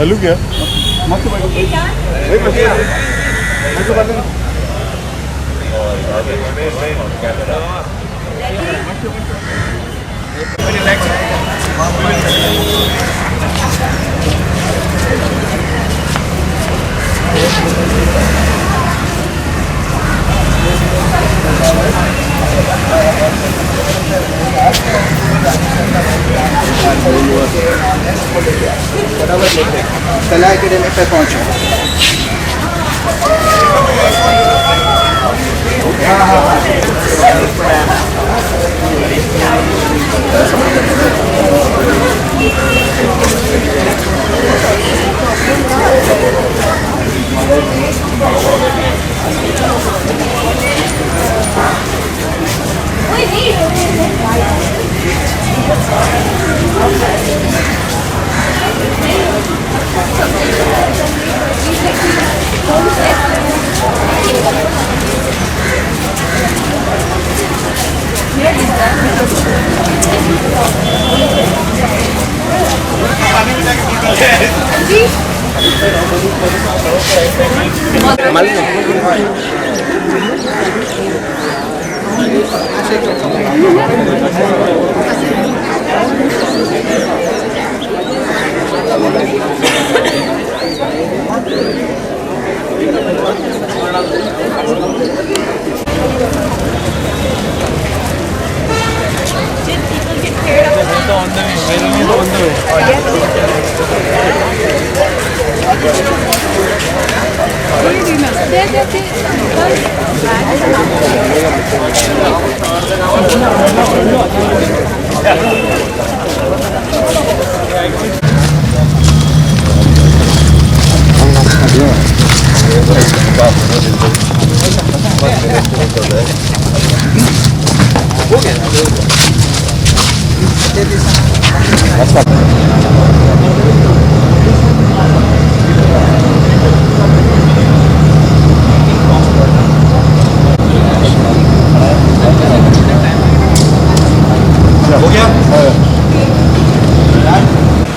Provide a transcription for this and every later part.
चालू क्या कला एकेडमी पे पहुंचे।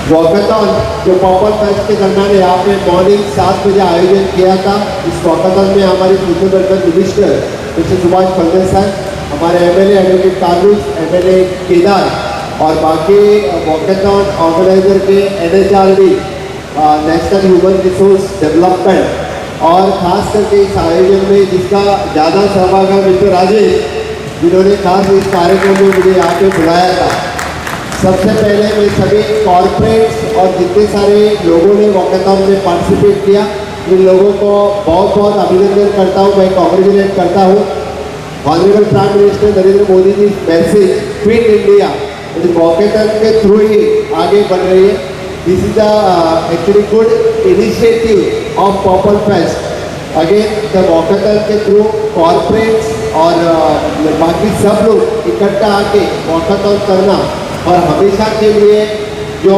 वॉकेथॉन जो पॉपल फेस्ट के दरमियान यहाँ पे मॉर्निंग 7 बजे आयोजन किया था। इस वॉकेथॉन में हमारे future welfare minister mister Subhash fungal साहब, हमारे एमएलए एडवोकेट तारुज, एमएलए केदार और बाकी वॉकेथॉन ऑर्गेनाइजर के एनएचआरडी नेशनल ह्यूमन रिसोर्स डेवलपमेंट और ख़ास करके इस आयोजन में जिसका ज़्यादा सहभाग है मिस्टर राजेश, जिन्होंने खास इस कार्यक्रम में मुझे यहाँ पे बुलाया था। सबसे पहले मैं सभी कॉर्पोरेट्स और जितने सारे लोगों ने वॉकेथॉन में पार्टिसिपेट किया, इन लोगों को बहुत बहुत अभिनंदन करता हूँ, मैं कॉन्ग्रेचुलेट करता हूँ। Honourable prime minister Narendra Modi ji message quit India walkathon के थ्रू ही आगे बढ़ रही है। This is actually good initiative of people fest. Again the walkathon के थ्रू कॉर्पोरेट्स और बाकी सब लोग इकट्ठा आके वॉकेथॉन करना और हमेशा के लिए जो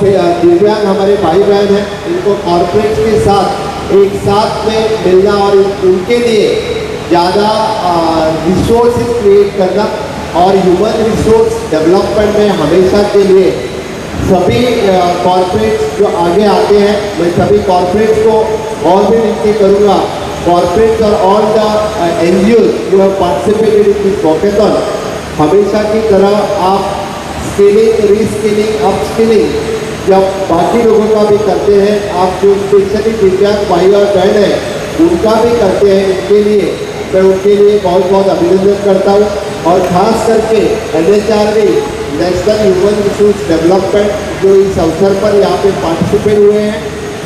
दिव्यांग हमारे भाई बहन हैं, इनको कॉर्पोरेट के साथ एक साथ में मिलना और उनके लिए ज़्यादा रिसोर्सेज क्रिएट करना और ह्यूमन रिसोर्स डेवलपमेंट में हमेशा के लिए सभी कॉर्पोरेट्स जो आगे आते हैं, मैं सभी कॉर्पोरेट्स को और भी विनती करूँगा, कॉर्पोरेट्स और ऑल द NGOs जो have participated in this walkathon, हमेशा की तरह आप स्किलिंग, रीस्किलिंग, अपस्किलिंग जब बाकी लोगों का भी करते हैं, आप जो स्पेशली दिव्यांग भाई और बहन हैं उनका भी करते हैं, इनके लिए मैं उनके लिए बहुत बहुत अभिनंदन करता हूँ। और ख़ास करके NHRD national human resource development जो इस अवसर पर यहाँ पे पार्टिसिपेट हुए हैं,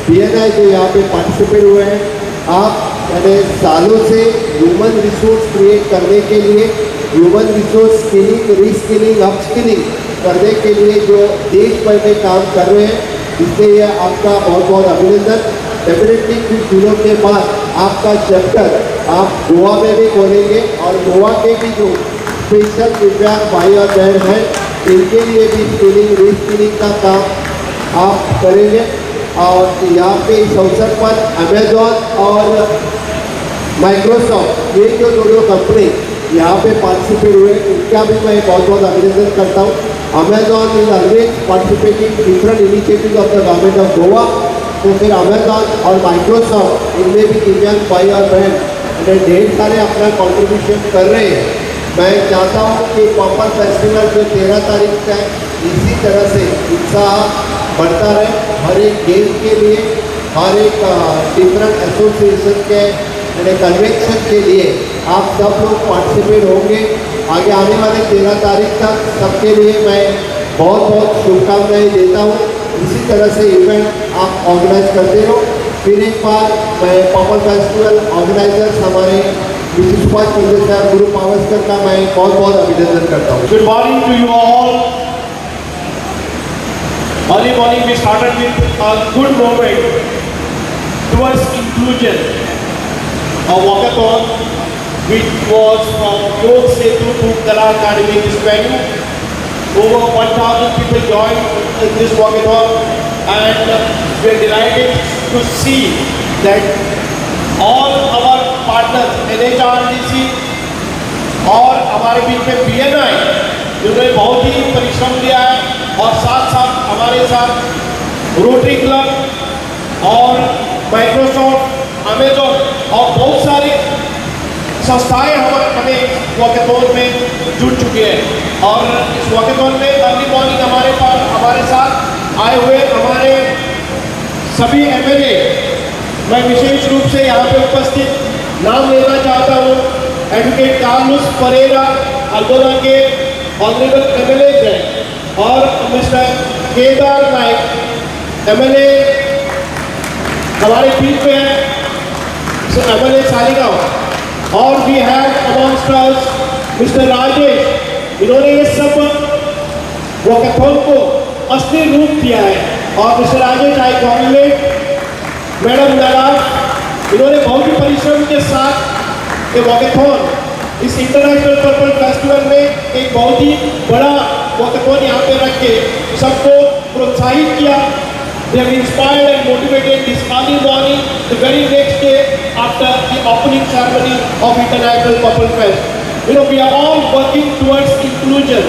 BNI जो यहाँ पे पार्टिसिपेट हुए हैं, आप मैंने सालों से ह्यूमन रिसोर्स क्रिएट करने के लिए, human resource skilling, reskilling, upskilling करने के लिए जो देश भर में काम कर रहे हैं, इसलिए आपका बहुत बहुत अभिनंदन। डेफिनेटली कुछ दिनों के बाद आपका चैप्टर आप गोवा में भी खोलेंगे और गोवा के भी जो स्पेशल दिव्यांग भाई और बहन हैं, इनके लिए भी स्किलिंग, रीस्किलिंग का काम आप करेंगे। और यहाँ पे इस अवसर पर अमेजॉन और माइक्रोसॉफ्ट ये जो दोनों कंपनी यहाँ पे पार्टिसिपेट हुए, उनका भी मैं बहुत बहुत अभिनंदन करता हूँ। Amazon is always participating different initiatives of the government of Goa तो फिर अमेजॉन और माइक्रोसॉफ्ट इनमें भी दिव्यांग भाई और बहन ढेर सारे अपना कॉन्ट्रीब्यूशन कर रहे हैं। मैं चाहता हूँ कि पर्पल फेस्टिवल जो 13 तारीख का है, इसी तरह से उत्साह बढ़ता रहे। हर एक गेम के लिए, हर एक डिफरेंट एसोसिएशन के कन्वेंशन के लिए आप सब लोग पार्टिसिपेट होंगे। आगे आने वाले 13 तारीख तक सबके लिए मैं बहुत बहुत शुभकामनाएं देता हूँ। इसी तरह से इवेंट आप ऑर्गेनाइज करते रहो। फिर एक बार मैं पर्पल फेस्टिवल ऑर्गेनाइजर्स हमारे विशेष सुभाष चंद्र सर, गुरु पावस्कर का मैं बहुत बहुत अभिनंदन करता हूँ। Good morning to you all. Early morning we started with a good movement towards inclusion. A walkathon which was from Yog Setu to Kala Academy in this venue. Over 1,000 people joined in this walkathon, and we are delighted to see that all our partners NHRDC और हमारे बीच में BNI जिन्होंने बहुत ही परिश्रम दिया है, और साथ साथ हमारे साथ रोटरी क्लब और माइक्रोसॉफ्ट, अमेजॉन और बहुत सारी संस्थाएं हमें वॉकेथॉन में जुड़ चुके हैं। और इस वॉकेथॉन में अर्ली मॉर्निंग हमारे साथ आए हुए हमारे सभी MLA, मैं विशेष रूप से यहाँ पे उपस्थित नाम लेना चाहता हूँ। एडवोकेट कार्लोस परेरा अल्बोना के ऑनरेबल MLA हैं, और मिस्टर केदार नायक MLA हमारे बीच में है, MLA सालिगांव। और we have amongst us mister Rajesh, इन्होंने ये सब वॉकेथॉन को असली रूप दिया है। और mister Rajesh, I congratulate madam Nadaf, इन्होंने बहुत ही परिश्रम के साथ ये वॉकेथॉन, इस इंटरनेशनल पर्पल फेस्टिवल में एक बहुत ही बड़ा वॉकेथॉन यहाँ पे रख के सबको प्रोत्साहित किया। They have inspired and motivated this early morning, the very next day after the opening ceremony of International Purple Fest. You know, we are all working towards inclusion.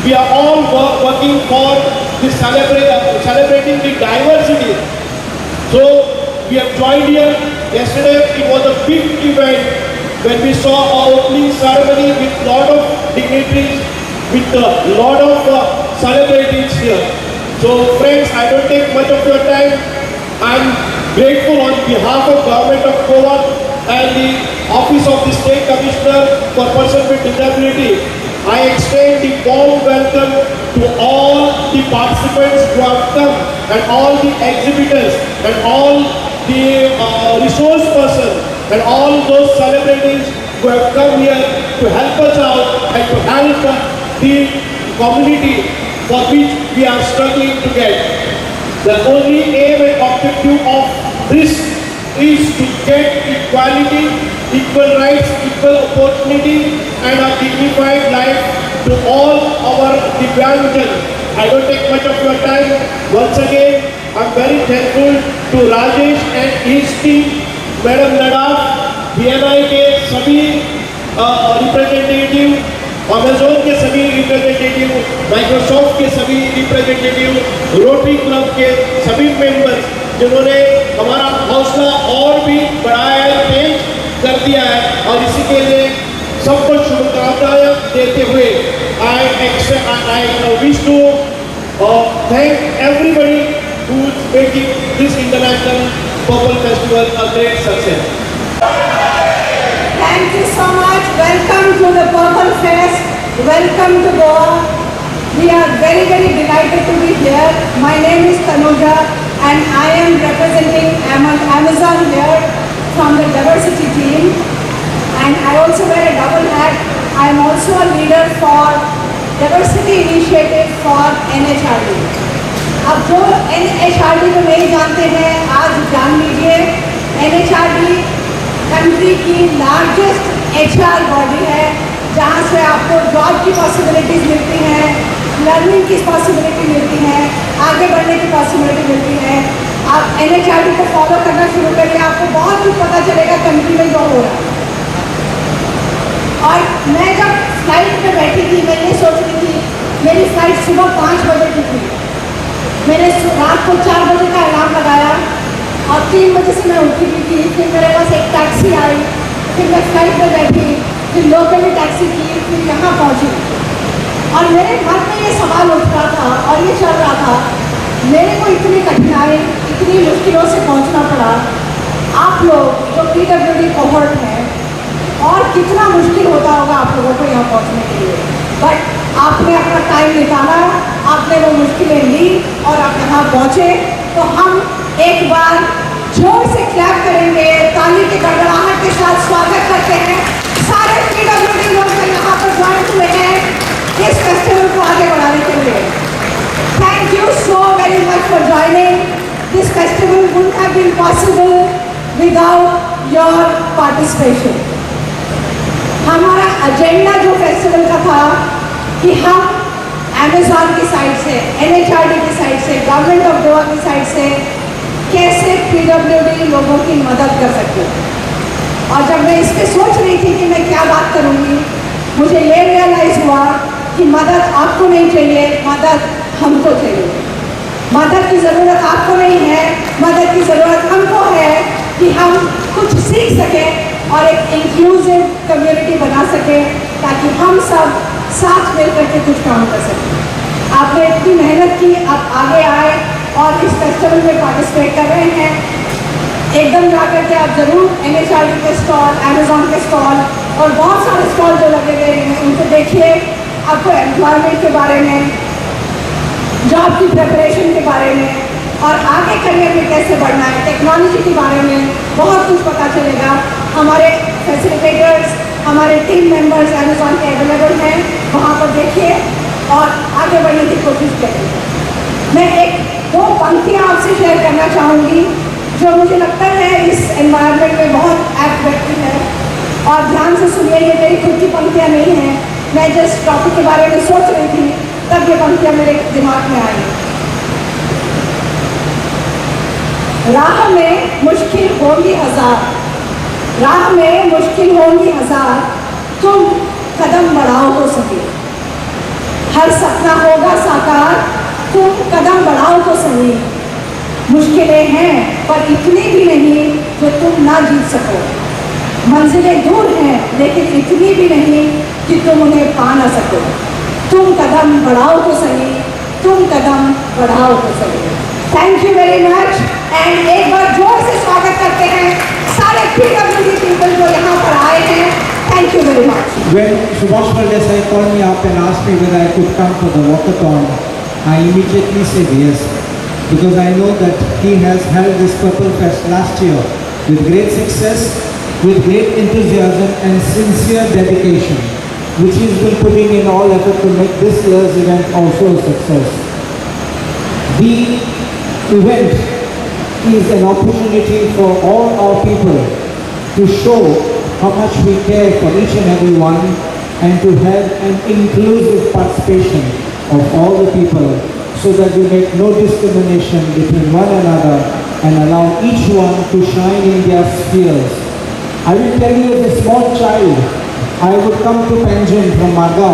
We are all working for the celebrating the diversity. So we have joined here. Yesterday it was a big event when we saw our opening ceremony with lot of dignitaries, with a lot of celebrities here. So friends, I don't take much of your time. I'm grateful on behalf of Government of Goa and the Office of the State Commissioner for Persons with Disability. I extend the warm welcome to all the participants who have come, and all the exhibitors, and all the resource persons, and all those celebrities who have come here to help us out and to help the community for which we are struggling to get. The only aim and objective of this is to get equality, equal rights, equal opportunity, and a dignified life to all our Divyangjans. I don't take much of your time. Once again, I'm very thankful to Rajesh and his team, Madam Nadaf, BNI के सभी representative, Amazon के सभी representative, Microsoft के सभी representative, rotary club के सभी members, जिन्होंने हमारा हौसला और भी बढ़ाया है, तेज कर दिया है, और इसी के लिए सबको शुभकामनाएं देते हुए I wish to thank everybody who is making this International Purple Festival a great success. Thank you so much. Welcome to the Purple Fest. Welcome to Goa. We are very, very delighted to be here. My name is Tanuja and I am representing Amazon here from the diversity team. And I also wear a double hat. I am also a leader for diversity initiative for NHRD. अब जो NHRD को नहीं जानते हैं, आज जान लीजिए। NHRD country की लार्जेस्ट HR बॉडी है, जहाँ से आपको जॉब की पॉसिबिलिटीज़ मिलती हैं, लर्निंग की पॉसिबिलिटी मिलती है, आगे बढ़ने की पॉसिबिलिटी मिलती है। आप NHRD को फॉलो करना शुरू करिए, आपको बहुत कुछ पता चलेगा कंट्री में जो हो रहा है। और मैं जब फ्लाइट पे बैठी थी, मैं ये सोच रही थी, मेरी फ्लाइट सुबह 5 बजे की थी। मैंने रात को 4 बजे का अलार्म लगाया और 3 बजे से मैं उठी भी थी। फिर मेरे पास एक टैक्सी आई, फिर मैं फ्लाइट में बैठी, फिर लोकल टैक्सी की, फिर यहाँ पहुँची। और मेरे मन में ये सवाल उठ रहा था और ये चल रहा था, मेरे को इतनी कठिनाई, इतनी मुश्किलों से पहुँचना पड़ा। आप लोग जो PWD कोहॉर्ट हैं, और कितना मुश्किल होता होगा आप लोगों को यहाँ पहुँचने के लिए, बट आपने अपना टाइम निकाला, आपने वो मुश्किलें ली और आप यहाँ पहुँचे। तो हम एक बार जोर से क्लैप करेंगे, ताली की गड़गड़ाहट के साथ स्वागत करते हैं सारे PWD लोग जो यहाँ पर ज्वाइन हुए हैं इस फेस्टिवल को आगे बढ़ाने के लिए। Thank you so very much for joining. This festival wouldn't have been possible without your participation. हमारा एजेंडा जो फेस्टिवल का था कि हम अमेज़न की साइड से, NHRD की साइड से, गवर्नमेंट ऑफ गोवा की साइड से कैसे PWD लोगों की मदद कर सकते हैं। और जब मैं इस पर सोच रही थी कि मैं क्या बात करूँगी, मुझे ये रियलाइज़ हुआ कि मदद आपको नहीं चाहिए, मदद हमको चाहिए। मदद की ज़रूरत आपको नहीं है, मदद की ज़रूरत हमको है कि हम कुछ सीख सकें और एक इंक्लूसिव कम्युनिटी बना सकें, ताकि हम सब साथ मिल करके कुछ काम कर सकें। आपने इतनी मेहनत की, आप आगे आए और इस फेस्टिवल में पार्टिसिपेट कर रहे हैं। एकदम जा करके आप ज़रूर NHRD के स्टॉल, अमेज़न के स्टॉल और बहुत सारे स्टॉल जो लगे हुए हैं उनको देखिए। आपको एम्प्लॉयमेंट के बारे में, जॉब की प्रिपरेशन के बारे में और आगे करियर में कैसे बढ़ना है, टेक्नोलॉजी के बारे में बहुत कुछ पता चलेगा। हमारे फैसिलिटेटर्स, हमारे टीम मेंबर्स अमेज़न के अवेलेबल हैं, वहाँ पर देखिए और आगे बढ़ने की कोशिश करिए। मैं एक दो पंक्तियाँ आपसे शेयर करना चाहूँगी जो मुझे लगता है इस एनवायरनमेंट में बहुत ऐप्ट बैठती है। और ध्यान से सुनिए, ये मेरी खुद की पंक्तियाँ नहीं हैं, मैं जिस टॉपिक के बारे में सोच रही थी तब ये पंक्तियाँ मेरे दिमाग में आई। राह में मुश्किल होंगी हजार, राह में मुश्किल होंगी हजार, तुम कदम बढ़ाओ तो सही। हर सपना होगा साकार, तुम कदम बढ़ाओ तो सही। मुश्किलें हैं पर इतनी भी नहीं जो तुम ना जीत सको। मंजिलें दूर हैं लेकिन इतनी भी नहीं कि तुम उन्हें पा ना सको। तुम कदम बढ़ाओ तो सही, तुम कदम बढ़ाओ तो सही। Thank you very much. And एक बार जोर से स्वागत करते हैं सारे PWD पीपल जो यहाँ पर आए हैं। Thank you very much. When Subhash Desai called me up and asked me whether I could come for the walkathon, I immediately said yes, because I know that he has held this Purple Fest last year with great success, with great enthusiasm and sincere dedication, which he's been putting in all effort to make this year's event also a success. The event is an opportunity for all our people to show how much we care for each and every one, and to have an inclusive participation of all the people, so that we make no discrimination between one another and allow each one to shine in their spheres. I will tell you, as a small child, I would come to Panjim from Margao,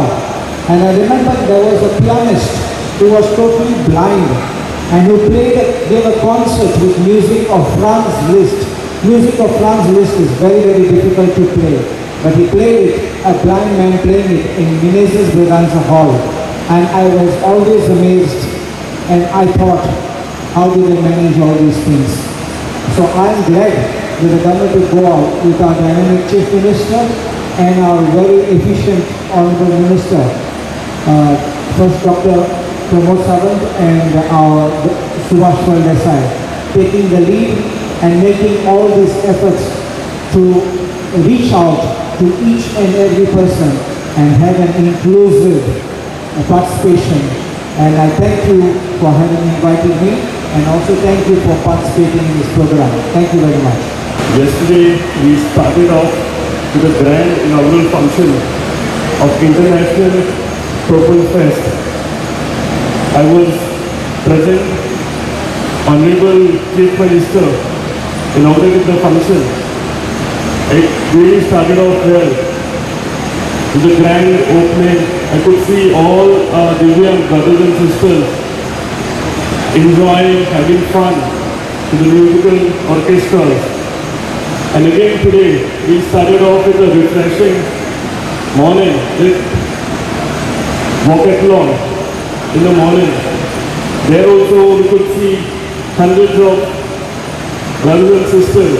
and I remember there was a pianist who was totally blind and who gave a concert with music of Franz Liszt. Music of Franz Liszt is very, very difficult to play, but he played it, a blind man playing it in Menezes Braganza Hall, and I was always amazed, and I thought, how do they manage all these things? So I am glad that the government will go out with our dynamic Chief Minister and our very efficient Honorable Minister, first Dr. Pramod Sawant and our Subhash Desai, taking the lead and making all these efforts to reach out to each and every person and have an inclusive participation. And I thank you for having invited me, and also thank you for participating in this program. Thank you very much. Yesterday we started off with a grand inaugural function of International Purple Fest. I was present. Honorable Chief Minister inaugurated the function. It really started off well. With the grand opening, I could see all Divyang brothers and sisters enjoying, having fun. to the musical orchestras. And again today, we started off with a refreshing morning with walkathon in the morning. There also we could see hundreds of brothers and sisters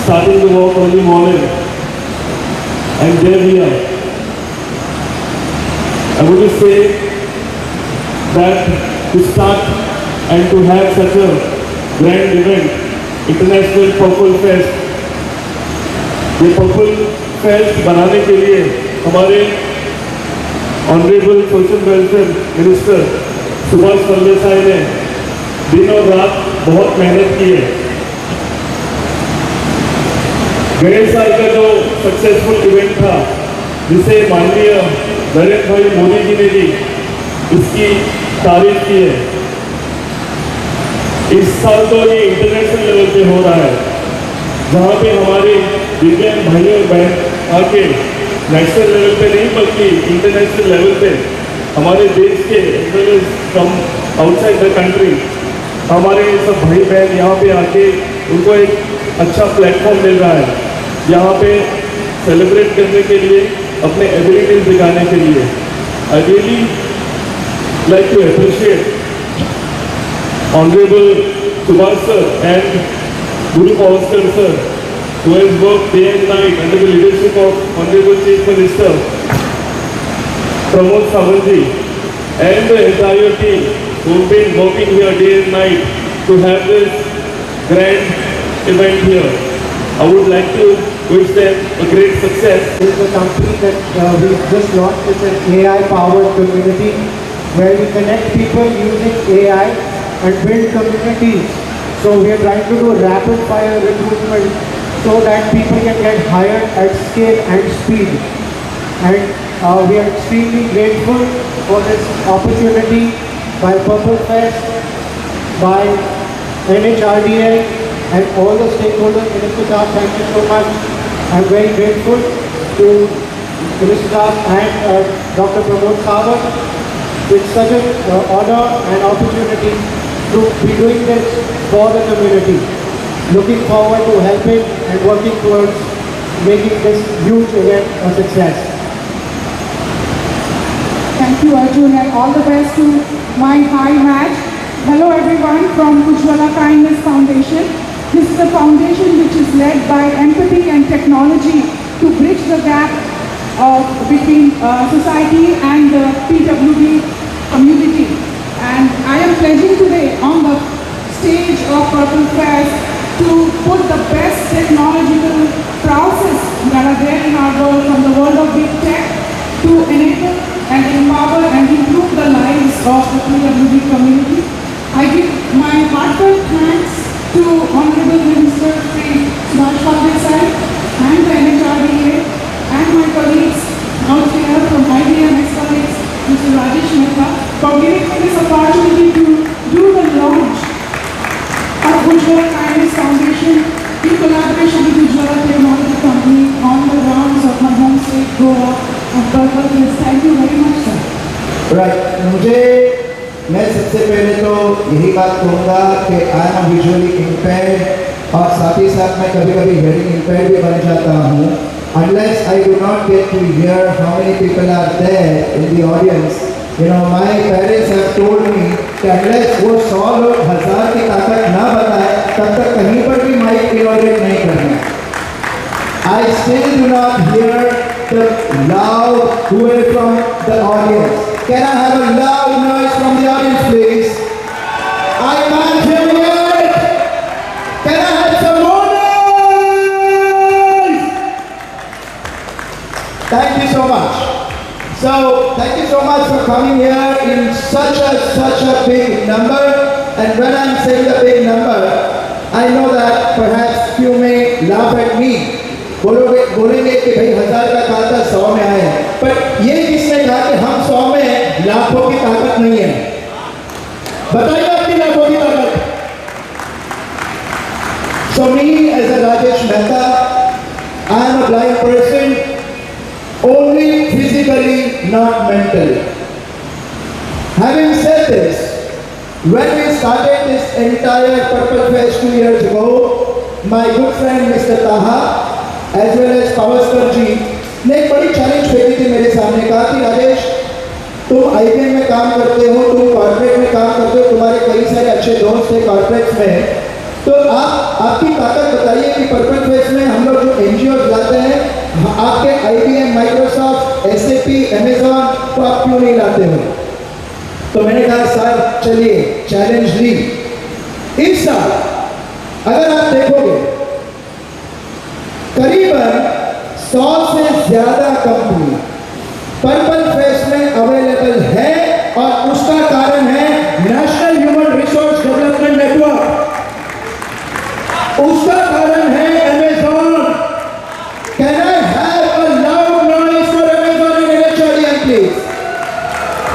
starting the walk early morning. And there we are. I would just say that to start and to have such a grand event, International Purple Fest, ये purple fest बनाने के लिए हमारे honourable social welfare minister Subhash Phaldesai ने दिन और रात बहुत मेहनत की है। गए साल का जो सक्सेसफुल इवेंट था, जिसे माननीय नरेंद्र भाई मोदी जी ने भी इसकी तारीफ की है, इस साल तो ये इंटरनेशनल लेवल पे हो रहा है, जहाँ पे हमारे दिव्यांग भाई और बहन आके नेशनल लेवल पे नहीं बल्कि इंटरनेशनल लेवल पे हमारे देश के फ्रॉम आउटसाइड द कंट्री हमारे सब भाई बहन यहाँ पे आके उनको एक अच्छा प्लेटफॉर्म मिल रहा है, यहाँ पे सेलिब्रेट करने के लिए, अपने एबिलिटीज दिखाने के लिए। I really like to appreciate Honorable Subhash sir and Guru Pavaskar sir, who has worked day and night under the leadership of Honorable Chief Minister Pramod Sawant and the entire team who have been working here day and night to have this grand event here. I would like to wish them a great success. This is a company that we just launched. It's an AI-powered community where we connect people using AI and build communities. So we are trying to do rapid fire recruitment so that people can get hired at scale and speed. And we are extremely grateful for this opportunity by Purple Fest, by NHRDA and all the stakeholders. Minister Saab, thank you so much. I am very grateful to Minister Saab and Dr. Pramod Sawant. It's such an honor and opportunity to be doing this for the community. Looking forward to helping and working towards making this huge event a success. Thank you, Arjun, and all the best to my high match. Hello everyone from Ujjwala Kindness Foundation. This is a foundation which is led by empathy and technology to bridge the gap between society and the PWD community. And I am pledging today on the stage of Purple Fest to put the best technological process that are there in our world, from the world of big tech, to enable and empower and improve the lives of the PWD community. I give my heartfelt thanks to Honorable Minister Sri Subhash Faldesai and the NHRDA and my colleagues out here from IBM ex-colleagues, Mr. Rajesh Mehta, for giving me this opportunity to do the launch of Ujjwala Kindness Foundation in collaboration with Ujjwala Technology Company on the grounds of my home state, Goa, of Purple Fest. Thank you very much, sir. Right. मैं सबसे पहले तो यही बात कहूँगा कि I am visually impaired और साथ ही साथ मैं कभी कभी हियरिंग इम्पेयर्ड भी बन जाता हूँ. Unless I do not get to hear how many people are there in the audience, you know, my parents have told me कि unless वो 100 लोग 1000 की ताकत ना बताए तब तक कहीं पर भी माइक इनॉर्डेट नहीं करना. I still do not hear the loud hooray from the audience. Can I have a loud noise from the audience, please? I can't hear it. Can I have some more noise? Thank you so much. So, thank you so much for coming here in such a big number. And when I'm saying the big number, I know that perhaps few may laugh at me. बोलेंगे कि भाई 1000 का कहा था 100 में आए, पर ये किसने कहा कि हम 100 में लाखों की ताकत नहीं है? बताइए अपनी लाखों की ताकत. So me as a Rajesh Mehta, I am a blind person, only physically, not mentally. Having said this, When we started this entire Purple Fest 2 years ago, my good friend Mr. Taha as well as Pavaskar जी ने एक बड़ी challenge फेंकी थी मेरे सामने, कहा कि राजेश तुम IBM में काम करते हो, तुम कॉर्पोरेट में काम करते हो, तुम्हारे कई सारे अच्छे दोस्त थे कॉर्पोरेट्स में, तो आप आपकी ताकत बताइए कि पर्पल फेस्ट में हम लोग जो NGOs लाते हैं आपके IBM, माइक्रोसॉफ्ट, SAP, Amazon को आप क्यों नहीं लाते हो? तो मैंने कहा सर चलिए चैलेंज ली। इस साल अगर आप देखोगे करीबन 100 से ज्यादा कंपनी पर्पल फेस्ट में अवेलेबल है और उसका कारण है national human resource development network, उसका कारण है Amazon। Can I have a loud noise for Amazon in NHRDN please?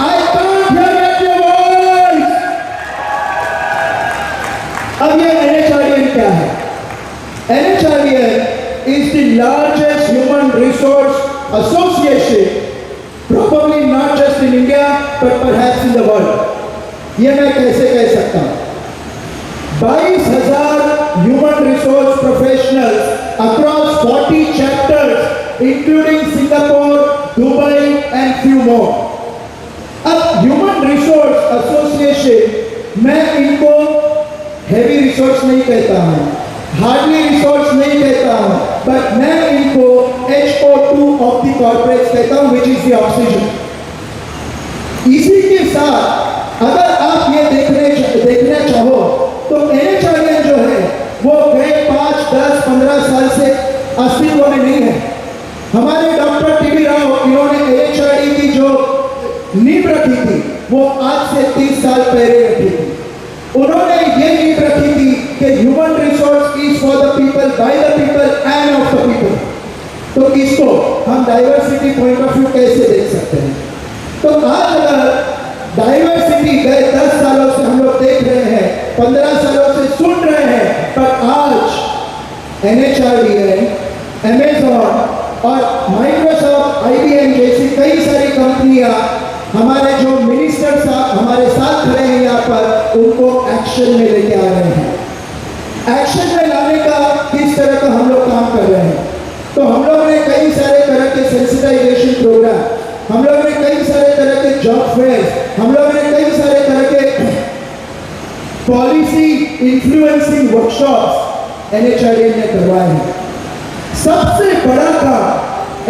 I can't hear your voice. अब ये NHRDN क्या है? NHRDN is the largest human resource association, probably not just in India but perhaps in the world। ये मैं कैसे कह सकता हूँ? 22,000 human resource professionals across 40 chapters including Singapore, Dubai and few more। अब ह्यूमन रिसोर्स एसोसिएशन मैं इनको heavy resource नहीं कहता हूँ, हार्डली रिसोर्स नहीं कहता हूँ, बट मैं इनको HO2 ऑफ द कॉर्पोरेट्स कहता हूँ, विच इज द ऑक्सीजन। इसी के साथ अगर आप ये देखना चाहो तो NHRDN जो है वो गए 5, 10, 15 साल से अस्तित्व में नहीं है। हमारे डॉक्टर TB राव इन्होंने NHRD की जो नींव रखी थी वो आज से 30 साल पहले रखी थी। उन्होंने ये नींव रखी थी कि human resource is for the people, by the people end of the people. तो इसको हम डाइवर्सिटी पॉइंट ऑफ व्यू कैसे देख सकते हैं? तो आज अगर डाइवर्सिटी गए 10 सालों से हम लोग देख रहे हैं, 15 सालों से सुन रहे हैं, पर आज NHRDN, Amazon और माइक्रोसॉफ्ट, IBM जैसी कई सारी कंपनियां हमारे जो मिनिस्टर साहब हमारे साथ खड़े हैं यहाँ पर, उनको एक्शन में लेके आ रहे हैं। एक्शन में लाने का किस तरह का हम लोग काम कर रहे हैं? तो हम लोग ने कई सारे तरह के सेंसिटाइजेशन प्रोग्राम, हम लोग ने कई सारे तरह के जॉब फेयर, हम लोग ने कई सारे तरह के पॉलिसी इन्फ्लुएंसिंग वर्कशॉप्स NHRDN ने करवाए हैं। सबसे बड़ा काम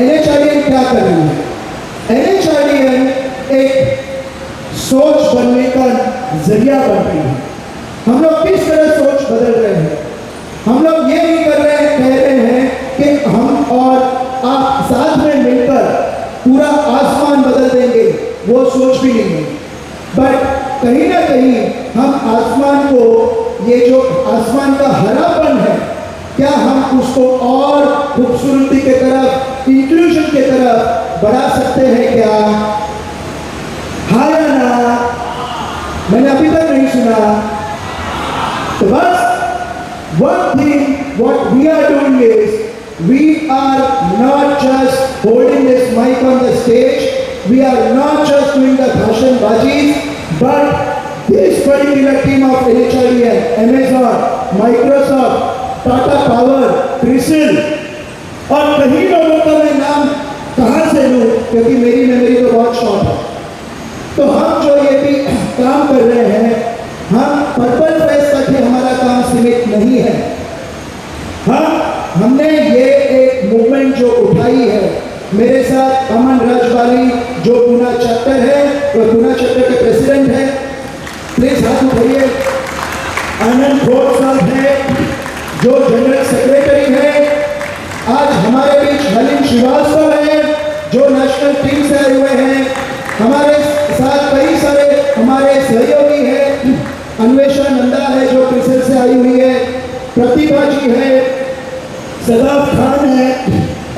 NHRDN क्या कर रही है? NHRDN एक सोच बनने का जरिया बन रही है। हम लोग किस तरह सोच बदल रहे हैं? हम लोग ये नहीं कर रहे हैं, कह रहे हैं कि हम और आप साथ में मिलकर पूरा आसमान बदल देंगे, वो सोच भी नहीं है। बट कहीं ना कहीं हम आसमान को, ये जो आसमान का हरापन है, क्या हम उसको और खूबसूरती के तरफ, इंक्लूजन के तरफ बढ़ा सकते हैं क्या? हाँ या ना? मैंने अभी तक नहीं सुना। तो बस one thing what we are doing is we are not just holding this mic on the stage, we are not just doing the bhashan bajis, but this particular team of NHRDN, Amazon, Microsoft, Tata Power, CRISIL और कई लोगों का मैं नाम कहाँ से लूँ क्योंकि मेरी मेमोरी तो बहुत शॉर्ट है। तो हम जो ये भी काम कर रहे हैं, हम पर्पल फेस्ट तक ही हमारा काम सीमित नहीं है। हमने ये एक मूवमेंट जो उठाई है, मेरे साथ अमन राजवाली जो पूना चैप्टर है, वो पूना चैप्टर के प्रेसिडेंट है, प्लीज हाथ उठाइए। आनंद घोष साहब है जो जनरल सेक्रेटरी है। आज हमारे बीच नलिन श्रीवास्तव है जो नेशनल टीम से आए हुए हैं। हमारे साथ कई सारे हमारे सहयोगी हैं, अन्वेषा नंदा है जो क्रिसिल से आई हुई है, प्रतिभा जी है, सदाफ खान है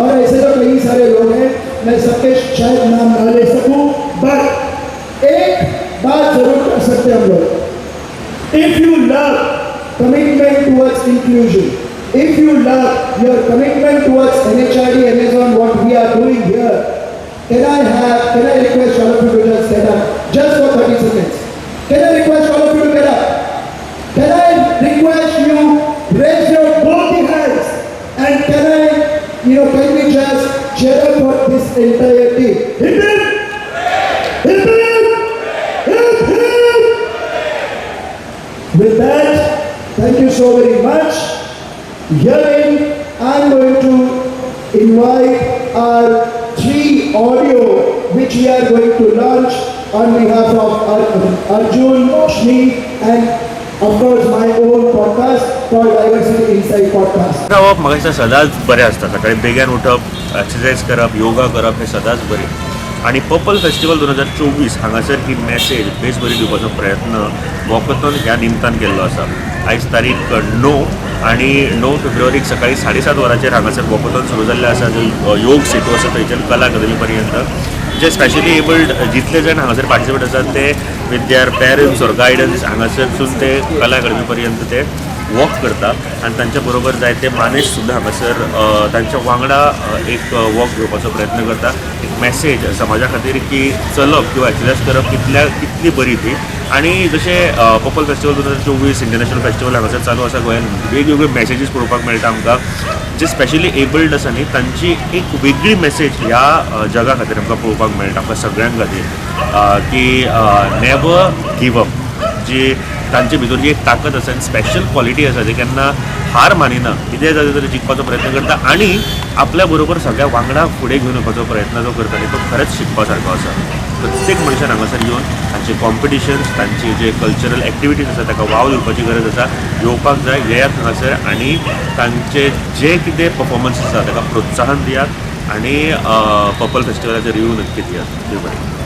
और ऐसे तो कई सारे लोग हैं, मैं सबके शायद नाम ना ले सकूं, बट एक बात जरूर कर सकते हम लोग। If you love commitment towards inclusion, if you love your commitment towards NHRD, Amazon, what we are doing here, can I request all of you to just stand up just for 30 seconds? Can I request all of you to cheer up for this entire team. Hip hip! Hip hip! Hip hip! With that, thank you so very much. Herein, I'm going to invite our 3 audio which we are going to launch on behalf of Arjun, Shni, and of course my own podcast called Diversity Insight Podcast. रावप म्हाका सदांच बरें आसता. सकाळी बेगीन उठप, exercise करप, योगा करप हे सदांच बरें. आणि पर्पल फेस्टिवल 2024 हांगासर ही मॅसेज बेस बरी दिवपाचो प्रयत्न वॉकथॉन ह्या निमतान केल्लो आसा. आयज तारीख 9 आणि 9 फेब्रुवारीक सकाळी 7:30 वरांचेर हांगासर वॉकथॉन सुरू जाल्लें आसा. जो योग सेतू आसा थंयच्यान कला अकादमी पर्यंत जे स्पेशली एबल्ड जितले जाण हांगासर पार्टिसिपेट आसात ते with their parents or guidance हांगासरसून ते कला अकादमी पर्यंत ते वॉक करता आणि तांच्या बरोबर जायते मानेज सुद्दां हांगासर तांच्या वांगडा एक वॉक घेवपाचो प्रयत्न करता. एक मॅसेज समाजा खातीर की चलप किंवा एक्सरसाइज करप कितली बरी ती. आणि जशें पर्पल फेस्टिवल 2024 इंटरनॅशनल फेस्टिवल हांगासर चालू आसा गोंयांत वेगवेगळे मॅसेजीस पळोवपाक मेळटा आमकां. जे स्पेशली एबल्ड आसा न्ही तांची एक वेगळी मॅसेज ह्या जगा खातीर आमकां पळोवपाक मेळटा आमकां सगळ्यां खातीर की नेवर गिव अप. जी तांचे भितर जी एक ताकद आसा आनी स्पेशल क्वॉलिटी आसा जी केन्ना हार मानिना, कितेंय जालें तरी जिखपाचो प्रयत्न करता आनी आपल्या बरोबर सगळ्या वांगडा फुडें घेवन वचपाचो प्रयत्न जो करता न्ही तो खरेंच शिकपा सारको आसा. प्रत्येक मनशान हांगासर येवन तांचे कॉम्पिटिशन्स तांचे जे कल्चरल एक्टिविटीज आसा ताका वाव दिवपाची गरज आसा. येवपाक जाय, येयात हांगासर आनी तांचे जे कितें परफॉर्मन्स आसा ताका प्रोत्साहन दियात आनी पर्पल फेस्टिवलाचेर येवन नक्की दियात. देव बरें.